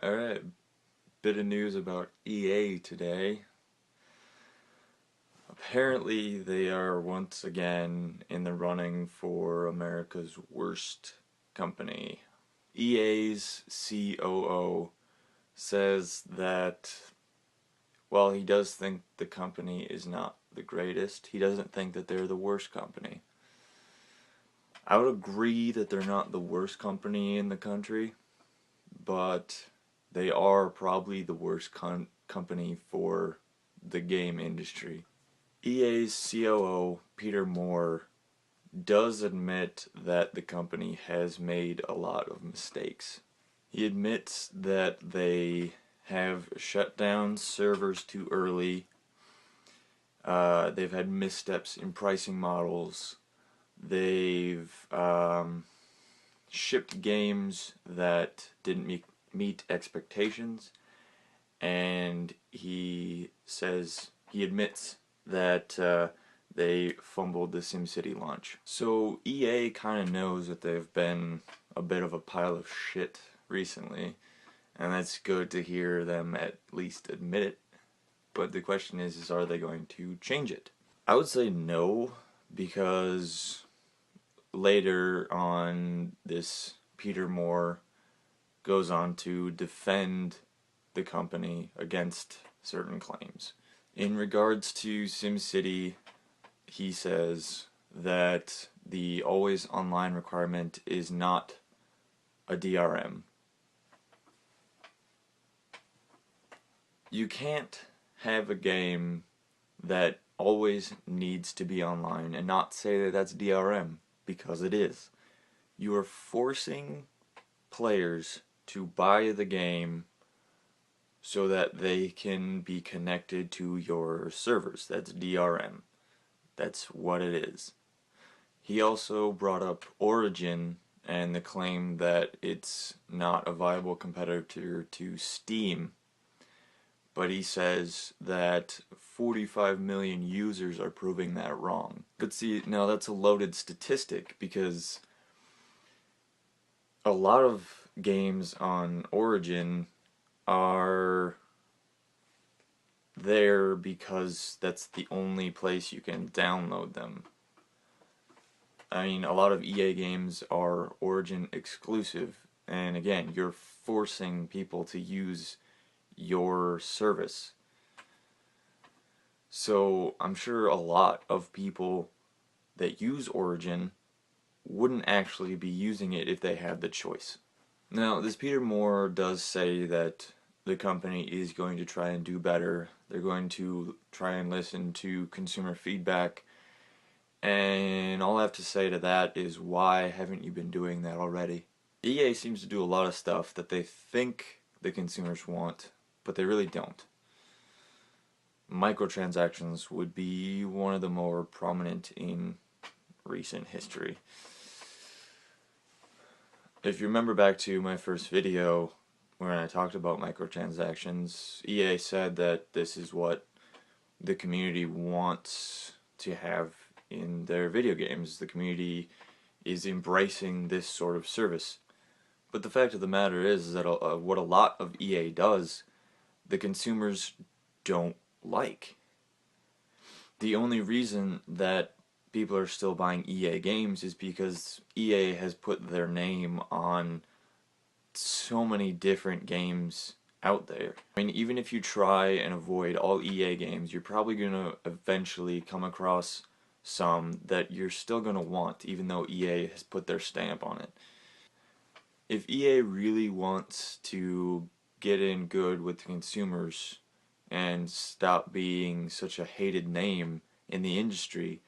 Alright, bit of news about EA today. Apparently, they are once again in the running for America's worst company. EA's COO says that while he does think the company is not the greatest, he doesn't think that they're the worst company. I would agree that they're not the worst company in the country, but they are probably the worst company for the game industry. EA's COO, Peter Moore, does admit that the company has made a lot of mistakes. He admits that they have shut down servers too early. They've had missteps in pricing models. They've shipped games that didn't meet expectations, and he admits that they fumbled the SimCity launch. So EA kind of knows that they've been a bit of a pile of shit recently, and that's good to hear them at least admit it. But the question is are they going to change it? I would say no, because later on, this Peter Moore goes on to defend the company against certain claims. In regards to SimCity, he says that the always online requirement is not a DRM. You can't have a game that always needs to be online and not say that that's DRM, because it is. You are forcing players to buy the game so that they can be connected to your servers. That's DRM. That's what it is. He also brought up Origin and the claim that it's not a viable competitor to Steam, but he says that 45 million users are proving that wrong. But see, now that's a loaded statistic, because a lot of games on Origin are there because that's the only place you can download them. I mean, a lot of EA games are Origin exclusive, and again, you're forcing people to use your service. So I'm sure a lot of people that use Origin wouldn't actually be using it if they had the choice. Now, this Peter Moore does say that the company is going to try and do better. They're going to try and listen to consumer feedback. And all I have to say to that is, why haven't you been doing that already? EA seems to do a lot of stuff that they think the consumers want, but they really don't. Microtransactions would be one of the more prominent in recent history. If you remember back to my first video when I talked about microtransactions, EA said that this is what the community wants to have in their video games. The community is embracing this sort of service. But the fact of the matter is that what a lot of EA does, the consumers don't like. The only reason that people are still buying EA games is because EA has put their name on so many different games out there. I mean, even if you try and avoid all EA games, you're probably going to eventually come across some that you're still going to want, even though EA has put their stamp on it. If EA really wants to get in good with consumers and stop being such a hated name in the industry,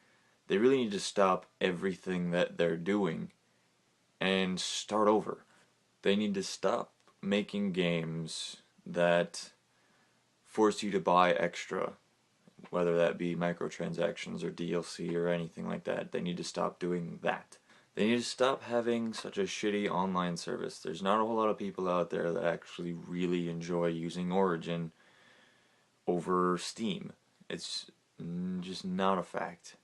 they really need to stop everything that they're doing and start over. They need to stop making games that force you to buy extra, whether that be microtransactions or DLC or anything like that. They need to stop doing that. They need to stop having such a shitty online service. There's not a whole lot of people out there that actually really enjoy using Origin over Steam. It's just not a fact.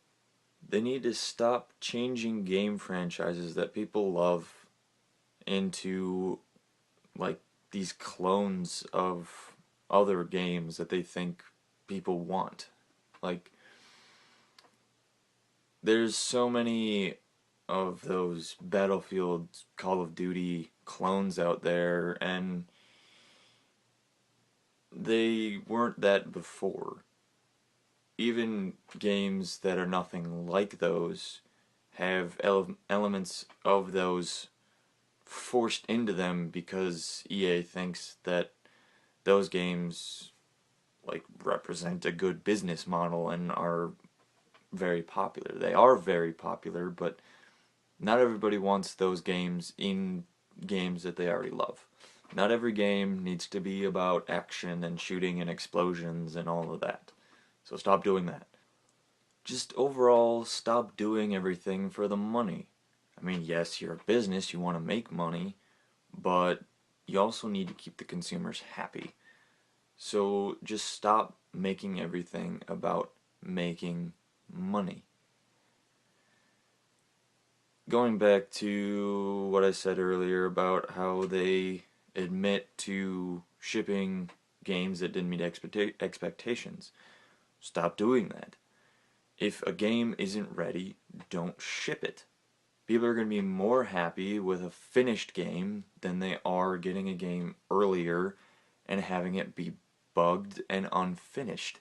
They need to stop changing game franchises that people love into like these clones of other games that they think people want. Like, there's so many of those Battlefield, Call of Duty clones out there, and they weren't that before. Even games that are nothing like those have elements of those forced into them because EA thinks that those games like represent a good business model and are very popular. They are very popular, but not everybody wants those games in games that they already love. Not every game needs to be about action and shooting and explosions and all of that. So stop doing that. Just overall, stop doing everything for the money. I mean, yes, you're a business, you want to make money, but you also need to keep the consumers happy. So just stop making everything about making money. Going back to what I said earlier about how they admit to shipping games that didn't meet expectations, stop doing that. If a game isn't ready, don't ship it. People are going to be more happy with a finished game than they are getting a game earlier and having it be bugged and unfinished.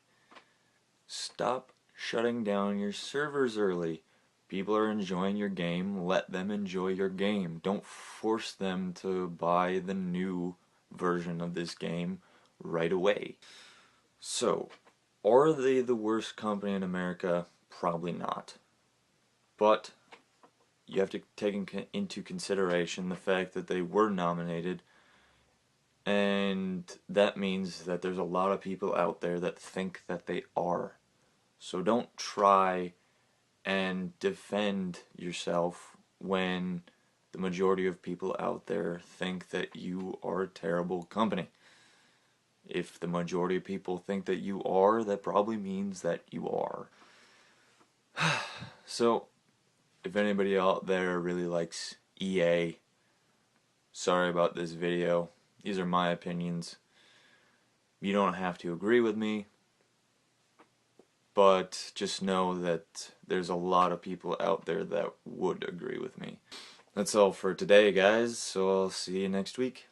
Stop shutting down your servers early. People are enjoying your game, let them enjoy your game. Don't force them to buy the new version of this game right away. So, are they the worst company in America? Probably not. But you have to take into consideration the fact that they were nominated, and that means that there's a lot of people out there that think that they are. So don't try and defend yourself when the majority of people out there think that you are a terrible company. If the majority of people think that you are, that probably means that you are. So, if anybody out there really likes EA, sorry about this video. These are my opinions. You don't have to agree with me, but just know that there's a lot of people out there that would agree with me. That's all for today, guys, so I'll see you next week.